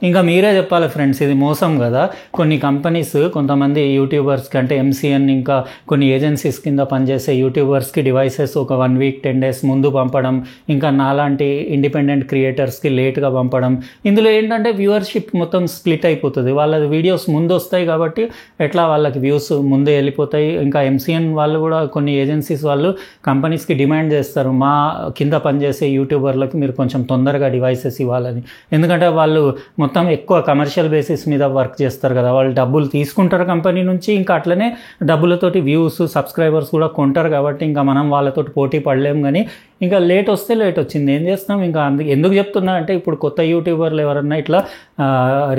ఇంకా మీరే చెప్పాలి ఫ్రెండ్స్, ఇది మోసం కదా. కొన్ని కంపెనీస్ కొంతమంది యూట్యూబర్స్కి అంటే ఎంసీఎన్ ఇంకా కొన్ని ఏజెన్సీస్ కింద పనిచేసే యూట్యూబర్స్కి డివైసెస్ ఒక 1 వీక్ 10 డేస్ ముందు పంపడం, ఇంకా నాలాంటి ఇండిపెండెంట్ క్రియేటర్స్కి లేట్గా పంపడం. ఇందులో ఏంటంటే వ్యూవర్షిప్ మొత్తం స్ప్లిట్ అయిపోతుంది. వాళ్ళ వీడియోస్ ముందు వస్తాయి కాబట్టి ఎట్లా వాళ్ళకి వ్యూస్ ముందే వెళ్ళిపోతాయి. ఇంకా ఎంసీఎన్ వాళ్ళు కూడా కొన్ని ఏజెన్సీస్ వాళ్ళు కంపెనీస్కి డిమాండ్ చేస్తారు, మా కింద పనిచేసే యూట్యూబర్లకు మీరు కొంచెం తొందరగా డివైసెస్ ఇవ్వాలని. ఎందుకంటే వాళ్ళు మొత్తం ఎక్కువ కమర్షియల్ బేసిస్ మీద వర్క్ చేస్తారు కదా, వాళ్ళు డబ్బులు తీసుకుంటారు కంపెనీ నుంచి, ఇంకా అట్లనే డబ్బులతోటి వ్యూస్ సబ్స్క్రైబర్స్ కూడా కొంటారు కాబట్టి ఇంకా మనం వాళ్ళతోటి పోటీ పడలేం. కానీ ఇంకా లేట్ వస్తే లేట్ వచ్చింది, ఏం చేస్తాం. ఇంకా ఎందుకు చెప్తున్నా అంటే ఇప్పుడు కొత్త యూట్యూబర్లు ఎవరన్నా ఇట్లా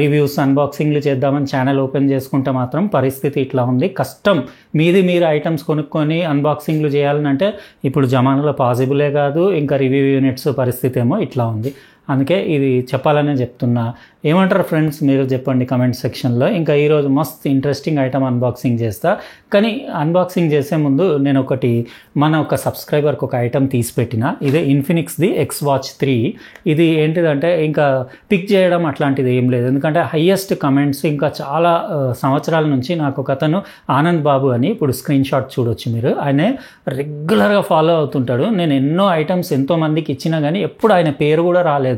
రివ్యూస్ అన్బాక్సింగ్లు చేద్దామని ఛానల్ ఓపెన్ చేసుకుంటే మాత్రం పరిస్థితి ఇట్లా ఉంది. కష్టం. మీరు ఐటమ్స్ కొనుక్కొని అన్బాక్సింగ్లు చేయాలంటే ఇప్పుడు జమానాలో పాసిబులే కాదు. ఇంకా రివ్యూ యూనిట్స్ పరిస్థితి ఏమో ఇట్లా ఉంది. అందుకే ఇది చెప్పాలనే చెప్తున్నా. ఏమంటారు ఫ్రెండ్స్, మీరు చెప్పండి కమెంట్ సెక్షన్లో. ఇంకా ఈరోజు మస్తు ఇంట్రెస్టింగ్ ఐటమ్ అన్బాక్సింగ్ చేస్తా. కానీ అన్బాక్సింగ్ చేసే ముందు నేను మన ఒక సబ్స్క్రైబర్కి ఒక ఐటమ్ తీసి పెట్టిన. ఇదే ఇన్ఫినిక్స్ది ఎక్స్ వాచ్ 3. ఇది ఏంటిదంటే ఇంకా పిక్ చేయడం అట్లాంటిది ఏం లేదు, ఎందుకంటే హయ్యెస్ట్ కమెంట్స్ ఇంకా చాలా సంవత్సరాల నుంచి నాకు ఒక అతను ఆనంద్ బాబు అని, ఇప్పుడు స్క్రీన్ షాట్ చూడొచ్చు మీరు, ఆయన రెగ్యులర్గా ఫాలో అవుతుంటాడు. నేను ఎన్నో ఐటమ్స్ ఎంతోమందికి ఇచ్చినా కానీ ఎప్పుడు ఆయన పేరు కూడా రాలేదు.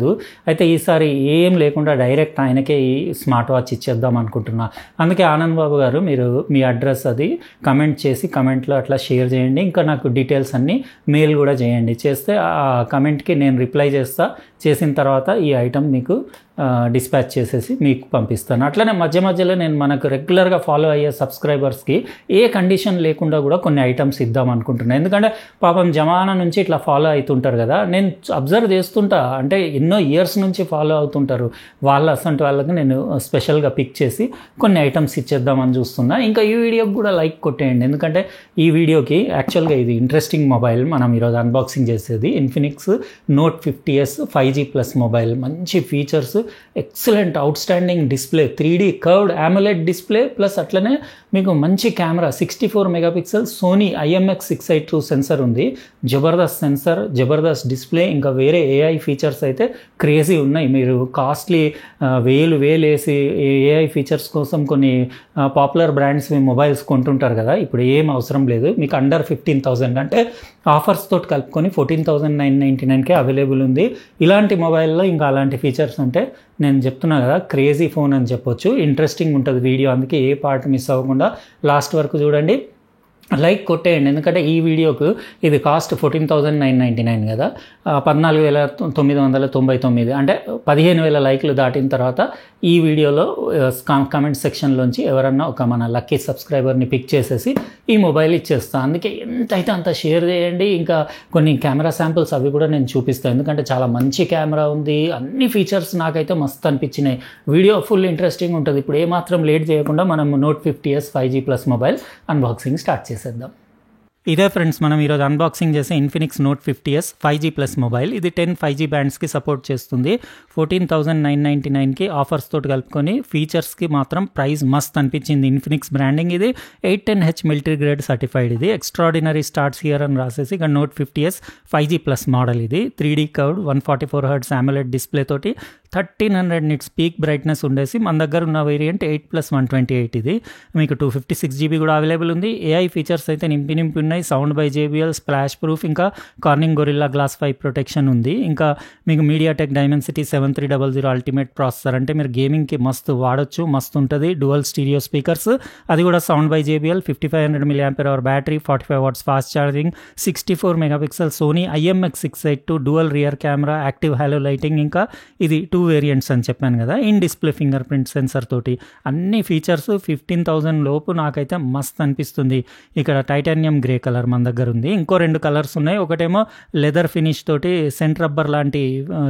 అయితే ఈసారి ఏం లేకుండా డైరెక్ట్ ఆయనకే ఈ స్మార్ట్ వాచ్ ఇచ్చేద్దాం అనుకుంటున్నా. అందుకే ఆనంద్ బాబు గారు, మీరు మీ అడ్రస్ అది కమెంట్ చేసి కమెంట్లో అట్లా షేర్ చేయండి. ఇంకా నాకు డీటెయిల్స్ అన్నీ మెయిల్ కూడా చేయండి. చేస్తే ఆ కమెంట్కి నేను రిప్లై చేసిన తర్వాత ఈ ఐటమ్ మీకు డిస్పాచ్ చేసేసి మీకు పంపిస్తాను. అట్లనే మధ్య మధ్యలో నేను మనకు రెగ్యులర్గా ఫాలో అయ్యే సబ్స్క్రైబర్స్కి ఏ కండిషన్ లేకుండా కూడా కొన్ని ఐటమ్స్ ఇద్దాం అనుకుంటున్నాను. ఎందుకంటే పాపం జమానా నుంచి ఇట్లా ఫాలో అవుతుంటారు కదా, నేను అబ్జర్వ్ చేస్తుంటా. అంటే ఎన్నో ఇయర్స్ నుంచి ఫాలో అవుతుంటారు. అసంటి వాళ్ళకి నేను స్పెషల్గా పిక్ చేసి కొన్ని ఐటమ్స్ ఇచ్చేద్దామని చూస్తున్నా. ఇంకా ఈ వీడియోకి కూడా లైక్ కొట్టేయండి, ఎందుకంటే ఈ వీడియోకి యాక్చువల్గా ఇది ఇంట్రెస్టింగ్ మొబైల్ మనం ఈరోజు అన్బాక్సింగ్ చేసేది. Infinix note 50s 5G+ mobile. మంచి features, excellent outstanding display, 3D curved AMOLED display, plus అట్లనే మీకు మంచి camera 64 megapixel Sony IMX682 sensor ఉంది. జబర్దస్త్ సెన్సర్, జబర్దస్త్ డిస్ప్లే, ఇంకా వేరే AI ఫీచర్స్ అయితే క్రేజీ ఉన్నాయి. మీరు కాస్ట్లీ వేలు వేసి AI ఫీచర్స్ కోసం కొన్ని పాపులర్ బ్రాండ్స్ మొబైల్స్ కొంటుంటారు కదా, ఇప్పుడు ఏం అవసరం లేదు. మీకు అండర్ 15,000 అంటే ఆఫర్స్ తోటి కలుపుకొని 14,999కే అవైలబుల్ ఉంది. ఇలాంటి మొబైల్లో ఇంకా అలాంటి ఫీచర్స్ ఉంటే నేను చెప్తున్నా కదా, క్రేజీ ఫోన్ అని చెప్పొచ్చు. ఇంట్రెస్టింగ్ ఉంటుంది వీడియో, అందుకే ఏ పార్ట్ మిస్ అవ్వకుండా లాస్ట్ వరకు చూడండి. లైక్ కొట్టేయండి, ఎందుకంటే ఈ వీడియోకు ఇది కాస్ట్ 14,999 కదా, 14,999 అంటే 15,000 లైక్లు దాటిన తర్వాత ఈ వీడియోలో కమెంట్ సెక్షన్లోంచి ఎవరన్నా ఒక మన లక్కీ సబ్స్క్రైబర్ని పిక్ చేసేసి ఈ మొబైల్ ఇచ్చేస్తాను. అందుకే ఎంతైతే అంత షేర్ చేయండి. ఇంకా కొన్ని కెమెరా శాంపిల్స్ అవి కూడా నేను చూపిస్తాను, ఎందుకంటే చాలా మంచి కెమెరా ఉంది. అన్ని ఫీచర్స్ నాకైతే మస్తు అనిపించినాయి. వీడియో ఫుల్ ఇంట్రెస్టింగ్ ఉంటుంది. ఇప్పుడు ఏమాత్రం లేట్ చేయకుండా మనం note 50s 5G+ mobile unboxing start చేసేద్దాం. ఇదే ఫ్రెండ్స్, మనం ఈరోజు అన్బాక్సింగ్ చేసే Infinix note 50s 5G+ mobile. ఇది 10 5G బ్యాండ్స్కి సపోర్ట్ చేస్తుంది. 14,999కి ఆఫర్స్ తోటి కలుపుకొని ఫీచర్స్కి మాత్రం ప్రైస్ మస్త్ అనిపించింది. ఇన్ఫినిక్స్ బ్రాండింగ్ ఇది 810H మిలిటరీ గ్రేడ్ సర్టిఫైడ్. ఇది ఎక్స్ట్రాడినరీ స్టార్ట్స్ హియర్ అని రాసేసి ఇక నోట్ 50s 5G+ మోడల్. ఇది 3D curved 144Hz AMOLED display తోటి 1300 నిట్స్ పీక్ బ్రైట్నెస్ ఉండేసి మన దగ్గర ఉన్న వేరియంట్ 8+128. ఇది మీకు 256GB కూడా అవైలబుల్ ఉంది. AI ఫీచర్స్ అయితే నింపి ఉన్నాయి. Sound by JBL, splash proof, ఇంకా కార్నింగ్ గొరిల్లా గ్లాస్ 5 ప్రొటెక్షన్ ఉంది. ఇంకా మీకు MediaTek Dimensity 7300 అల్టిమేట్ ప్రాసెసర్, అంటే మీరు గేమింగ్కి మస్తు వాడచ్చు, మస్తు ఉంటుంది. డ్యువల్ స్టీరియో స్పీకర్స్, అది కూడా sound by JBL, 5500 mAh battery, 45 watts fast charging, 64 megapixel Sony IMX682 dual rear camera, active halo lighting. ఇంకా ఇది 2 వేరియంట్స్ అని చెప్పాను కదా, in display finger print sensor తోటి. అన్ని ఫీచర్స్ 15,000 లోపు నాకైతే మస్త్ అనిపిస్తుంది. ఇక్కడ టైటానియం గ్రే కలర్ మన దగ్గర ఉంది. ఇంకో 2 కలర్స్ ఉన్నాయి. ఒకటేమో లెదర్ ఫినిష్ తోటి సెంట్ రబ్బర్ లాంటి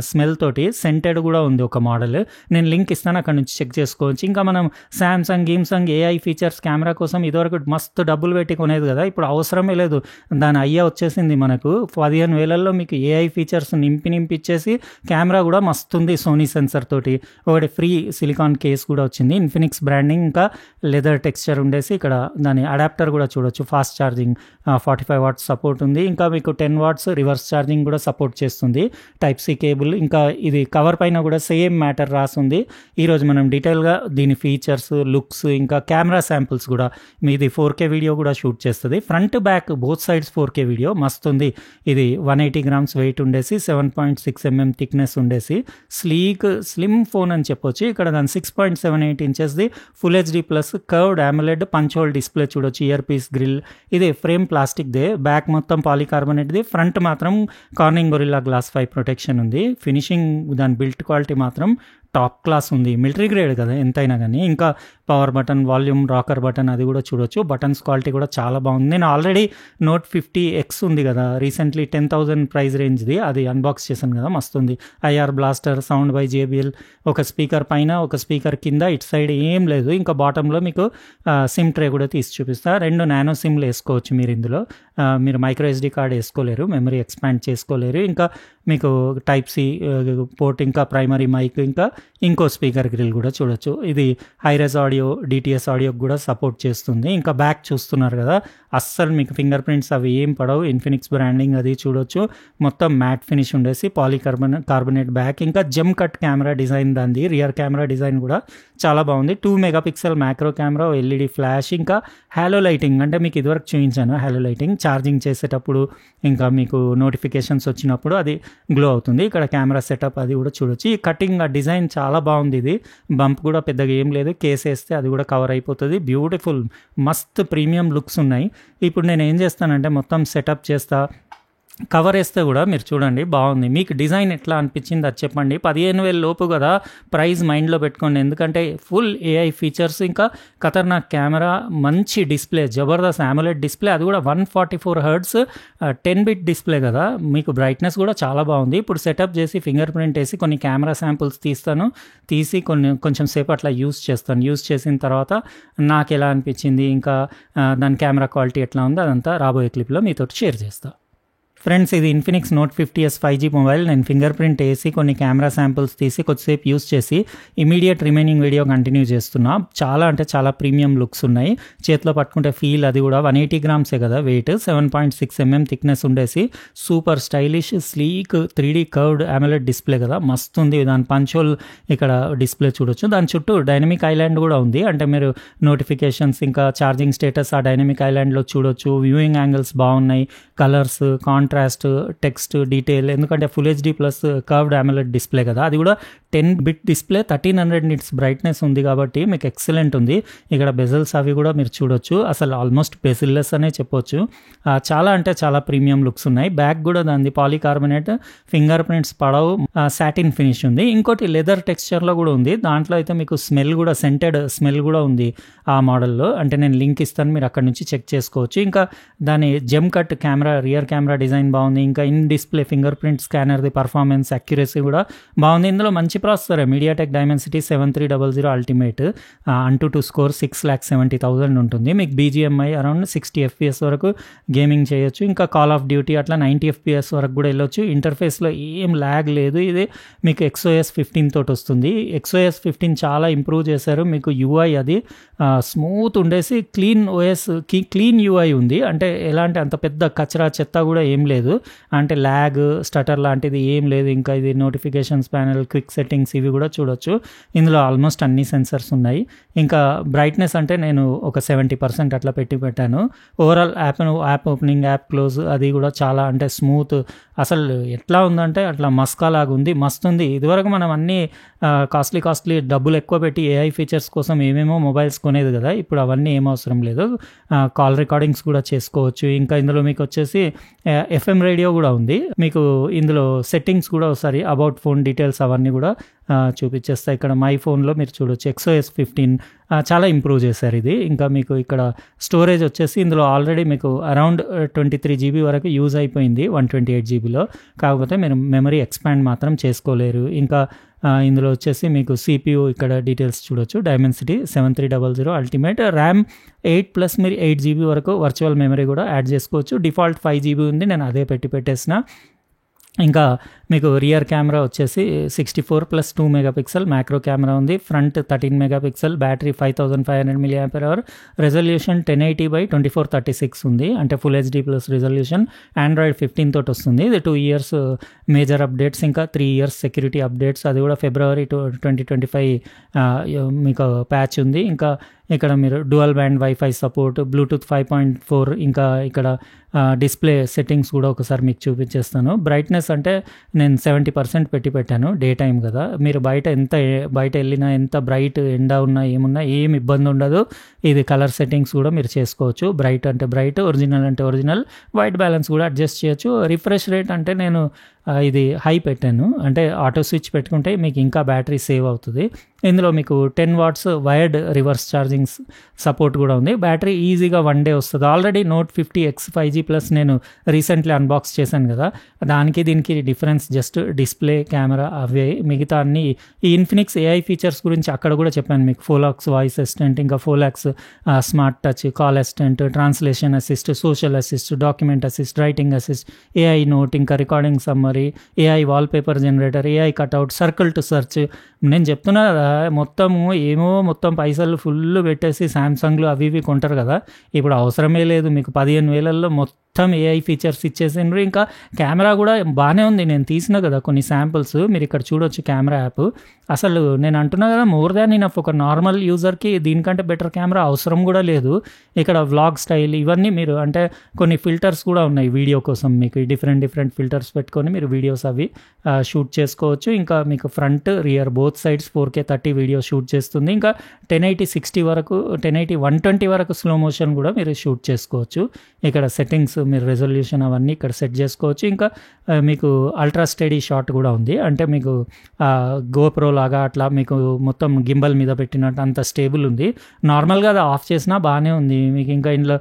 స్మెల్ తోటి సెంటెడ్ కూడా ఉంది ఒక మోడల్. నేను లింక్ ఇస్తాను, అక్కడ నుంచి చెక్ చేసుకోవచ్చు. ఇంకా మనం సామ్సంగ్ AI ఫీచర్స్ కెమెరా కోసం ఇదివరకు మస్తు డబ్బులు పెట్టి కొనేది కదా, ఇప్పుడు అవసరమే లేదు. దాని అయ్యా వచ్చేసింది మనకు 15,000లో మీకు AI ఫీచర్స్ నింపి ఇచ్చేసి కెమెరా కూడా మస్తు ఉంది సోనీ సెన్సర్ తోటి. ఒకటి ఫ్రీ సిలికాన్ కేస్ కూడా వచ్చింది. ఇన్ఫినిక్స్ బ్రాండింగ్, ఇంకా లెదర్ టెక్స్చర్ ఉండేసి ఇక్కడ దాని అడాప్టర్ కూడా చూడొచ్చు. ఫాస్ట్ ఛార్జింగ్ 45 వాట్స్ సపోర్ట్ ఉంది. ఇంకా మీకు 10 వాట్స్ రివర్స్ ఛార్జింగ్ కూడా సపోర్ట్ చేస్తుంది. Type C cable. ఇంకా ఇది కవర్ పైన కూడా సేమ్ మ్యాటర్ రాసుంది. ఈరోజు మనం డీటెయిల్గా దీని ఫీచర్స్, లుక్స్, ఇంకా కెమెరా శాంపుల్స్ కూడా, మీది 4K వీడియో కూడా షూట్ చేస్తుంది. Front back both sides 4K video మస్తు ఉంది. ఇది 180 గ్రామ్స్ వెయిట్ ఉండేసి 7.6 mm థిక్నెస్ ఉండేసి స్లిమ్ ఫోన్ అని చెప్పొచ్చు. ఇక్కడ దాని 6.78 ఇంచెస్ది full HD plus curved AMOLED punch hole display చూడొచ్చు. Ear piece grill. ఇది ఫ్రేమ్ ప్లాస్టిక్దే, బ్యాక్ మొత్తం పాలికార్బోనేట్ది, ఫ్రంట్ మాత్రం కార్నింగ్ గొరిల్లా గ్లాస్ 5 ప్రొటెక్షన్ ఉంది. ఫినిషింగ్ దాని బిల్ట్ క్వాలిటీ మాత్రం టాప్ క్లాస్ ఉంది. మిలిటరీ గ్రేడ్ కదా ఎంతైనా కానీ. ఇంకా power button, volume rocker button అది కూడా చూడొచ్చు. బటన్స్ క్వాలిటీ కూడా చాలా బాగుంది. నేను ఆల్రెడీ Note 50X ఉంది కదా రీసెంట్లీ 10,000 ప్రైస్ రేంజ్ది, అది అన్బాక్స్ చేశాను కదా, మస్తుంది. IR blaster, sound by JBL, ఒక స్పీకర్ పైన, ఒక స్పీకర్ కింద, ఇటు సైడ్ ఏం లేదు. ఇంకా బాటంలో మీకు సిమ్ ట్రే కూడా తీసి చూపిస్తా. 2 నానో సిమ్లు వేసుకోవచ్చు మీరు ఇందులో. మీరు మైక్రో SD కార్డ్ వేసుకోలేరు, మెమరీ ఎక్స్పాండ్ చేసుకోలేరు. ఇంకా మీకు టైప్ సి పోర్ట్, ఇంకా ప్రైమరీ మైక్, ఇంకా ఇంకో స్పీకర్ గ్రిల్ కూడా చూడొచ్చు. ఇది హైరెస్ ఆడియో, DTS ఆడియోకి కూడా సపోర్ట్ చేస్తుంది. ఇంకా బ్యాక్ చూస్తున్నారు కదా, అస్సలు మీకు ఫింగర్ ప్రింట్స్ అవి ఏం పడవు. ఇన్ఫినిక్స్ బ్రాండింగ్ అది చూడొచ్చు. మొత్తం మ్యాట్ ఫినిష్ ఉండేసి కార్బనేట్ బ్యాక్. ఇంకా జెమ్ కట్ కెమెరా డిజైన్ దాన్ని. రియర్ కెమెరా డిజైన్ కూడా చాలా బాగుంది. 2 megapixel macro camera, LED flash, ఇంకా హ్యాలో లైటింగ్. అంటే మీకు ఇదివరకు చూపించాను హ్యాలో లైటింగ్. ఛార్జింగ్ చేసేటప్పుడు, ఇంకా మీకు నోటిఫికేషన్స్ వచ్చినప్పుడు అది గ్లో అవుతుంది. ఇక్కడ కెమెరా సెటప్ అది కూడా చూడొచ్చు. ఈ కటింగ్, ఆ డిజైన్ చాలా బాగుంది. ఇది బంప్ కూడా పెద్దగా ఏం లేదు. కేస్ వేస్తే అది కూడా కవర్ అయిపోతుంది. బ్యూటిఫుల్, మస్త్ ప్రీమియం లుక్స్ ఉన్నాయి. ఇప్పుడు నేను ఏం చేస్తానంటే మొత్తం సెటప్ చేస్తా. కవర్ వేస్తే కూడా మీరు చూడండి బాగుంది. మీకు డిజైన్ ఎట్లా అనిపించింది అది చెప్పండి. 15,000 లోపు కదా, ప్రైస్ మైండ్లో పెట్టుకోండి. ఎందుకంటే ఫుల్ AI ఫీచర్స్, ఇంకా ఖతర్నాక్ కెమెరా, మంచి డిస్ప్లే, జబర్దస్త్ AMOLED డిస్ప్లే, అది కూడా 144 Hz 10-bit డిస్ప్లే కదా. మీకు బ్రైట్నెస్ కూడా చాలా బాగుంది. ఇప్పుడు సెటప్ చేసి ఫింగర్ ప్రింట్ వేసి కొన్ని కెమెరా శాంపుల్స్ తీసి కొంచెం సేపు అట్లా యూస్ చేసిన తర్వాత నాకు ఎలా అనిపించింది, ఇంకా దాని కెమెరా క్వాలిటీ ఎట్లా ఉందో అదంతా రాబోయే క్లిప్లో మీతో షేర్ చేస్తాను. ఫ్రెండ్స్, ఇది Infinix Note 50S 5G mobile. నేను ఫింగర్ ప్రింట్ వేసి కొన్ని కెమెరా శాంపుల్స్ తీసి కొద్దిసేపు యూస్ చేసి ఇమీడియట్ రిమైనింగ్ వీడియో కంటిన్యూ చేస్తున్నా. చాలా అంటే చాలా ప్రీమియం లుక్స్ ఉన్నాయి. చేతిలో పట్టుకుంటే ఫీల్, అది కూడా 180 గ్రామ్సే కదా వెయిట్, 7.6 mm థిక్నెస్ ఉండేసి super stylish, sleek 3D curved AMOLED display కదా, మస్తు ఉంది. దాని పంచోల్ ఇక్కడ డిస్ప్లే చూడొచ్చు. దాని చుట్టూ డైనమిక్ ఐలాండ్ కూడా ఉంది. అంటే మీరు నోటిఫికేషన్స్, ఇంకా ఛార్జింగ్ స్టేటస్ ఆ డైనమిక్ ఐలాండ్లో చూడొచ్చు. వ్యూయింగ్ యాంగిల్స్ బాగున్నాయి. Colours, contrast, text, detail. ఎందుకంటే full HD plus curved AMOLED display కదా, అది కూడా 10-bit డిస్ప్లే, 1300 nits బ్రైట్నెస్ ఉంది కాబట్టి మీకు ఎక్సలెంట్ ఉంది. ఇక్కడ బెజల్స్ అవి కూడా మీరు చూడొచ్చు. అసలు ఆల్మోస్ట్ బెజిల్లెస్ అనే చెప్పొచ్చు. చాలా అంటే చాలా ప్రీమియం లుక్స్ ఉన్నాయి. బ్యాక్ కూడా దాని పాలికార్బోనేట్, ఫింగర్ ప్రింట్స్ పడవు, సాటిన్ ఫినిష్ ఉంది. ఇంకోటి లెదర్ టెక్స్చర్లో కూడా ఉంది. దాంట్లో అయితే మీకు స్మెల్ కూడా, సెంటెడ్ స్మెల్ కూడా ఉంది ఆ మోడల్లో. అంటే నేను లింక్ ఇస్తాను, మీరు అక్కడ నుంచి చెక్ చేసుకోవచ్చు. ఇంకా దాని gem cut camera, rear camera design బాగుంది. ఇంకా ఇన్ డిస్ప్లే ఫింగర్ ప్రింట్ స్కానర్ది పర్ఫార్మెన్స్, అక్యురసీ కూడా బాగుంది. ఇందులో మంచి processor, MediaTek Dimensity 7300 ultimate, ANTUTU score 6,70,000 ఉంటుంది. మీకు BGMI అరౌండ్ 60 FPS వరకు గేమింగ్ చేయొచ్చు. ఇంకా కాల్ ఆఫ్ డ్యూటీ అట్లా 90 FPS వరకు కూడా వెళ్ళొచ్చు. ఇంటర్ఫేస్లో ఏం ల్యాగ్ లేదు. ఇది మీకు XOS 15 తోటి వస్తుంది. XOS 15 చాలా ఇంప్రూవ్ చేశారు. మీకు UI అది స్మూత్ ఉండేసి క్లీన్ UI ఉంది. అంటే ఎలాంటి అంత పెద్ద కచరా చెత్త కూడా ఏం లేదు. అంటే ల్యాగ్, స్టటర్ లాంటిది ఏం లేదు. ఇంకా ఇది నోటిఫికేషన్స్ ప్యానెల్, క్విక్ సెట్టింగ్స్ ఇవి కూడా చూడొచ్చు. ఇందులో ఆల్మోస్ట్ అన్ని సెన్సర్స్ ఉన్నాయి. ఇంకా బ్రైట్నెస్ అంటే నేను ఒక 70% అట్లా పెట్టాను. Overall app opening, app close అది కూడా చాలా అంటే స్మూత్. అసలు ఎట్లా ఉందంటే అట్లా మస్కా లాగా ఉంది, మస్తు ఉంది. ఇదివరకు మనం అన్నీ కాస్ట్లీ డబ్బులు ఎక్కువ పెట్టి AI ఫీచర్స్ కోసం ఏమేమో మొబైల్స్ కొనేది కదా. ఇప్పుడు అవన్నీ ఏం అవసరం లేదు. కాల్ రికార్డింగ్స్ కూడా చేసుకోవచ్చు. ఇంకా ఇందులో మీకు వచ్చేసి FM రేడియో కూడా ఉంది. మీకు ఇందులో సెట్టింగ్స్ కూడా ఒకసారి అబౌట్ ఫోన్ డీటెయిల్స్ అవన్నీ కూడా చూపించేస్తాయి. ఇక్కడ మై ఫోన్లో మీరు చూడొచ్చు. XOS 15 చాలా ఇంప్రూవ్ చేశారు ఇది. ఇంకా మీకు ఇక్కడ స్టోరేజ్ వచ్చేసి ఇందులో ఆల్రెడీ మీకు అరౌండ్ 23 GB వరకు యూజ్ అయిపోయింది 128 GBలో. కాకపోతే మీరు మెమరీ ఎక్స్పాండ్ మాత్రం చేసుకోలేరు. ఇంకా ఇందులో వచ్చేసి మీకు CPU ఇక్కడ డీటెయిల్స్ చూడొచ్చు. Dimensity 7300 అల్టిమేట్, ర్యామ్ 8+ మీరు 8 GB వరకు వర్చువల్ మెమరీ కూడా యాడ్ చేసుకోవచ్చు. డిఫాల్ట్ 5 GB ఉంది, నేను అదే పెట్టేసిన. ఇంకా మీకు రియర్ కెమెరా వచ్చేసి 64+2 మెగాపిక్సెల్ మ్యాక్రో కెమెరా ఉంది. Front 13 megapixel, battery 5500 mAh, resolution 1080x2436 ఉంది, అంటే full HD plus resolution. Android 15 తోటి వస్తుంది. ఇది 2 years మేజర్ అప్డేట్స్, ఇంకా 3 years సెక్యూరిటీ అప్డేట్స్. అది కూడా February 2025 మీకు ప్యాచ్ ఉంది. ఇంకా ఇక్కడ మీరు dual band wifi support, Bluetooth 5.4, ఇంకా ఇక్కడ డిస్ప్లే సెట్టింగ్స్ కూడా ఒకసారి మీకు చూపించేస్తాను. బ్రైట్నెస్ అంటే నేను 70% పెట్టాను, డే టైం కదా. మీరు బయట వెళ్ళినా ఎంత బ్రైట్ ఎండ ఉన్నా ఏమున్నా ఏం ఇబ్బంది ఉండదు. ఇది కలర్ సెట్టింగ్స్ కూడా మీరు చేసుకోవచ్చు. బ్రైట్ అంటే బ్రైట్, ఒరిజినల్ అంటే ఒరిజినల్, వైట్ బ్యాలెన్స్ కూడా అడ్జస్ట్ చేయొచ్చు. రిఫ్రెష్ రేట్ అంటే నేను ఇది హై పెట్టాను, అంటే ఆటో స్విచ్ పెట్టుకుంటే మీకు ఇంకా బ్యాటరీ సేవ్ అవుతుంది. ఇందులో మీకు 10 watts wired reverse charging support కూడా ఉంది. బ్యాటరీ ఈజీగా 1 day వస్తుంది. Already Note 50X 5G Plus నేను రీసెంట్లీ అన్బాక్స్ చేశాను కదా, దానికి దీనికి డిఫరెన్స్ జస్ట్ డిస్ప్లే, కెమెరా అవే. మిగతా అన్ని ఈ ఇన్ఫినిక్స్ AI ఫీచర్స్ గురించి అక్కడ కూడా చెప్పాను మీకు. ఫోలాక్స్ వాయిస్ అసిస్టెంట్, ఇంకా Folax smart touch, call assistant, translation assist, social assist, document assist, writing assist, AI note, ఇంకా recording summary, AI wallpaper generator, AI cutout, circle to search. నేను చెప్తున్నా కదా, మొత్తం పైసలు ఫుల్ పెట్టేసి శాంసంగ్లు అవి ఇవి కొంటారు కదా, ఇప్పుడు అవసరమే లేదు. మీకు 15,000లో మొత్తం AI ఫీచర్స్ ఇచ్చేసిండ్రు. ఇంకా కెమెరా కూడా బాగానే ఉంది. నేను తీసిన కదా కొన్ని శాంపుల్స్, మీరు ఇక్కడ చూడొచ్చు కెమెరా యాప్. అసలు నేను అంటున్నా కదా, మోర్ దాన్ ఇనఫ్. ఒక నార్మల్ యూజర్కి దీనికంటే బెటర్ కెమెరా అవసరం కూడా లేదు. ఇక్కడ వ్లాగ్ స్టైల్ ఇవన్నీ మీరు, అంటే కొన్ని ఫిల్టర్స్ కూడా ఉన్నాయి వీడియో కోసం. మీకు డిఫరెంట్ ఫిల్టర్స్ పెట్టుకొని మీరు వీడియోస్ అవి షూట్ చేసుకోవచ్చు. ఇంకా మీకు front rear both sides 4K 30 video shoot చేస్తుంది. ఇంకా 1080 వరకు, 120 వరకు స్లో మోషన్ కూడా మీరు షూట్ చేసుకోవచ్చు. ఇక్కడ సెట్టింగ్స్ మీరు రెజల్యూషన్ అవన్నీ ఇక్కడ సెట్ చేసుకోవచ్చు. ఇంకా మీకు అల్ట్రా స్టడీ షాట్ కూడా ఉంది, అంటే మీకు గోప్రో లాగా అట్లా మీకు మొత్తం గింబల్ మీద పెట్టినట్టు అంత స్టేబుల్ ఉంది. నార్మల్గా అది ఆఫ్ చేసినా బాగానే ఉంది మీకు. ఇంకా ఇందులో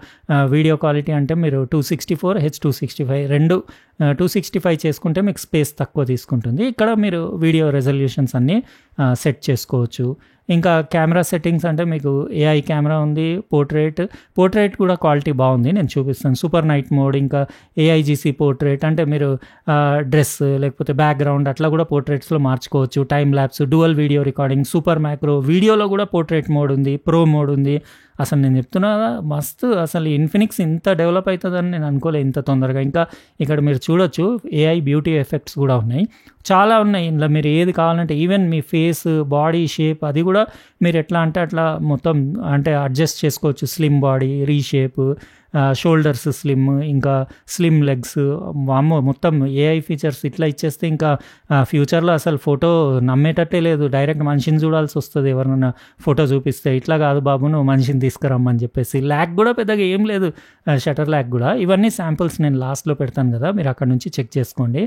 వీడియో క్వాలిటీ అంటే మీరు 264H265 రెండు 265 చేసుకుంటే మీకు స్పేస్ తక్కువ తీసుకుంటుంది. ఇక్కడ మీరు వీడియో రెజల్యూషన్స్ అన్నీ సెట్ చేసుకోవచ్చు. ఇంకా కెమెరా సెట్టింగ్స్ అంటే మీకు AI కెమెరా ఉంది, పోర్ట్రేట్ కూడా క్వాలిటీ బాగుంది, నేను చూపిస్తాను. సూపర్ నైట్ మోడ్, ఇంకా AIGC పోర్ట్రేట్, అంటే మీరు డ్రెస్ లేకపోతే బ్యాక్గ్రౌండ్ అట్లా కూడా పోర్ట్రేట్స్లో మార్చుకోవచ్చు. Time lapse, dual video recording, super macro వీడియోలో కూడా పోర్ట్రేట్ మోడ్ ఉంది, ప్రో మోడ్ ఉంది. అసలు నేను చెప్తున్నా మస్తు. అసలు ఇన్ఫినిక్స్ ఇంత డెవలప్ అవుతుందని నేను అనుకోలేదు ఇంత తొందరగా. ఇంకా ఇక్కడ మీరు చూడొచ్చు AI బ్యూటీ ఎఫెక్ట్స్ కూడా ఉన్నాయి, చాలా ఉన్నాయి ఇందులో. మీరు ఏది కావాలంటే ఈవెన్ మీ ఫేస్, బాడీ షేప్ అది కూడా మీరు ఎట్లా అంటే అట్లా మొత్తం అంటే అడ్జస్ట్ చేసుకోవచ్చు. Slim body, reshape, shoulders slim, ఇంకా స్లిమ్ లెగ్స్, మొత్తం AI ఫీచర్స్ ఇట్లా ఇచ్చేస్తే ఇంకా ఫ్యూచర్లో అసలు ఫోటో నమ్మేటట్టే లేదు. డైరెక్ట్ మనిషిని చూడాల్సి వస్తుంది ఎవరినైనా ఫోటో చూపిస్తే. ఇట్లా కాదు బాబు, నువ్వు మనిషిని తీసుకురమ్మని చెప్పేసి. ల్యాగ్ కూడా పెద్దగా ఏం లేదు, షటర్ ల్యాగ్ కూడా. ఇవన్నీ శాంపుల్స్ నేను లాస్ట్లో పెడతాను కదా, మీరు అక్కడ నుంచి చెక్ చేసుకోండి.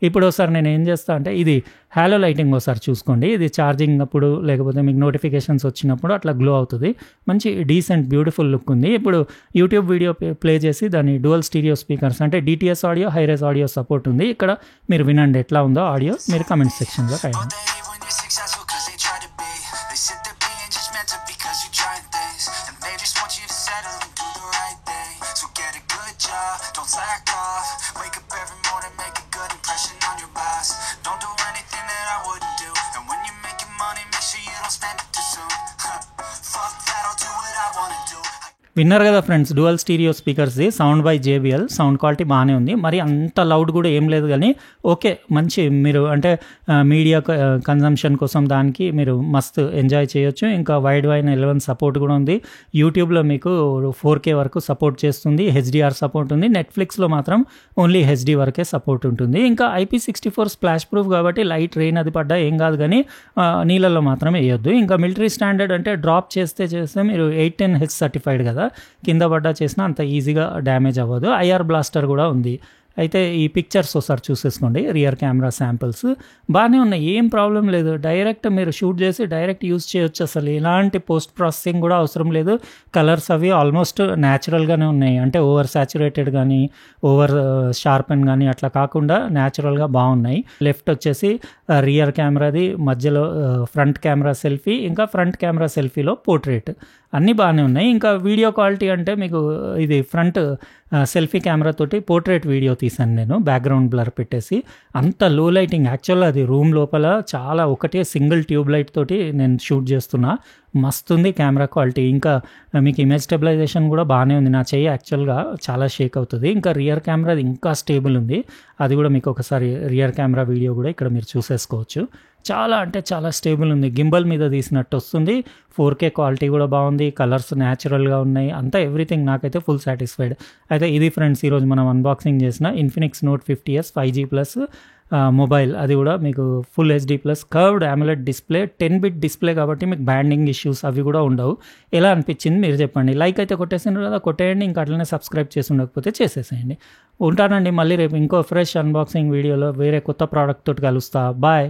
ఇప్పుడు ఒకసారి నేను ఏం చేస్తా అంటే, ఇది హ్యాలో లైటింగ్ ఒకసారి చూసుకోండి. ఇది ఛార్జింగ్ అప్పుడు లేకపోతే మీకు నోటిఫికేషన్స్ వచ్చినప్పుడు అట్లా గ్లో అవుతుంది. మంచి డీసెంట్ బ్యూటిఫుల్ లుక్ ఉంది. ఇప్పుడు యూట్యూబ్ వీడియో ప్లే చేసి దాని డ్యువల్ స్టీరియో స్పీకర్స్, అంటే DTS ఆడియో, హైరేజ్ ఆడియో సపోర్ట్ ఉంది. ఇక్కడ మీరు వినండి ఎట్లా ఉందో ఆడియో, మీరు కమెంట్ సెక్షన్లో రాయండి. విన్నారు కదా ఫ్రెండ్స్, డ్యువల్ స్టీరియో స్పీకర్స్ది, sound by JBL. Sound quality బాగానే ఉంది, మరి అంత లౌడ్ కూడా ఏం లేదు, కానీ ఓకే మంచి. మీరు అంటే మీడియా కన్జంప్షన్ కోసం దానికి మీరు మస్తు ఎంజాయ్ చేయొచ్చు. ఇంకా వైడ్ వైన్ 11 సపోర్ట్ కూడా ఉంది. యూట్యూబ్లో మీకు 4K వరకు సపోర్ట్ చేస్తుంది, HDR సపోర్ట్ ఉంది. నెట్ఫ్లిక్స్లో మాత్రం ఓన్లీ HD వరకే సపోర్ట్ ఉంటుంది. ఇంకా IP64 స్ప్లాష్ ప్రూఫ్ కాబట్టి లైట్ రెయిన్ అది పడ్డా ఏం కాదు, కానీ నీళ్ళల్లో మాత్రం వేయొద్దు. ఇంకా మిలిటరీ స్టాండర్డ్ అంటే డ్రాప్ చేస్తే మీరు 810H సర్టిఫైడ్ కదా, కింద పడ్డా చేసినా అంత ఈజీగా డ్యామేజ్ అవ్వదు. IR బ్లాస్టర్ కూడా ఉంది. అయితే ఈ పిక్చర్స్ ఒకసారి చూసేసుకోండి. రియర్ కెమెరా శాంపిల్స్ బాగానే ఉన్నాయి, ఏం ప్రాబ్లం లేదు. డైరెక్ట్ మీరు షూట్ చేసి డైరెక్ట్ యూజ్ చేయొచ్చు. అసలు ఎలాంటి పోస్ట్ ప్రాసెసింగ్ కూడా అవసరం లేదు. కలర్స్ అవి ఆల్మోస్ట్ న్యాచురల్గానే ఉన్నాయి, అంటే ఓవర్ సాచురేటెడ్ కానీ ఓవర్ షార్పెన్ కానీ అట్లా కాకుండా న్యాచురల్గా బాగున్నాయి. లెఫ్ట్ వచ్చేసి రియర్ కెమెరాది, మధ్యలో ఫ్రంట్ కెమెరా సెల్ఫీ, ఇంకా ఫ్రంట్ కెమెరా సెల్ఫీలో పోర్ట్రేట్. అన్నీ బాగానే ఉన్నాయి. ఇంకా వీడియో క్వాలిటీ అంటే మీకు ఇది ఫ్రంట్ సెల్ఫీ కెమెరా తోటి పోర్ట్రేట్ వీడియో తీశాను నేను, బ్యాక్గ్రౌండ్ బ్లర్ పెట్టేసి. అంత లో లైటింగ్, యాక్చువల్గా అది రూమ్ లోపల చాలా ఒకటే సింగిల్ ట్యూబ్ లైట్ తోటి నేను షూట్ చేస్తున్నా. మస్తుంది కెమెరా క్వాలిటీ. ఇంకా మీకు ఇమేజ్ స్టెబిలైజేషన్ కూడా బాగానే ఉంది. నా చెయ్యి యాక్చువల్గా చాలా షేక్ అవుతుంది. ఇంకా రియర్ కెమెరా ఇంకా స్టేబుల్ ఉంది. అది కూడా మీకు ఒకసారి రియర్ కెమెరా వీడియో కూడా ఇక్కడ మీరు చూసేసుకోవచ్చు. చాలా అంటే చాలా స్టేబుల్ ఉంది. గింబల్ మీద తీసినట్టు వస్తుంది. 4K క్వాలిటీ కూడా బాగుంది. కలర్స్ న్యాచురల్గా ఉన్నాయి. అంతా ఎవ్రీథింగ్ నాకైతే ఫుల్ సాటిస్ఫైడ్. అయితే ఇది ఫ్రెండ్స్ ఈరోజు మనం అన్బాక్సింగ్ చేసిన Infinix note 50s 5G plus mobile. అది కూడా మీకు full HD plus curved AMOLED display, 10-bit display కాబట్టి మీకు బ్యాండింగ్ ఇష్యూస్ అవి కూడా ఉండవు. ఎలా అనిపించింది మీరు చెప్పండి. లైక్ అయితే కొట్టేసారు కదా, కొట్టేయండి. ఇంకా అట్లనే సబ్స్క్రైబ్ చేసి ఉండకపోతే చేసేసేయండి. ఉంటానండి మళ్ళీ రేపు ఇంకో ఫ్రెష్ అన్బాక్సింగ్ వీడియోలో వేరే కొత్త ప్రోడక్ట్ తోటి కలుస్తా. బాయ్.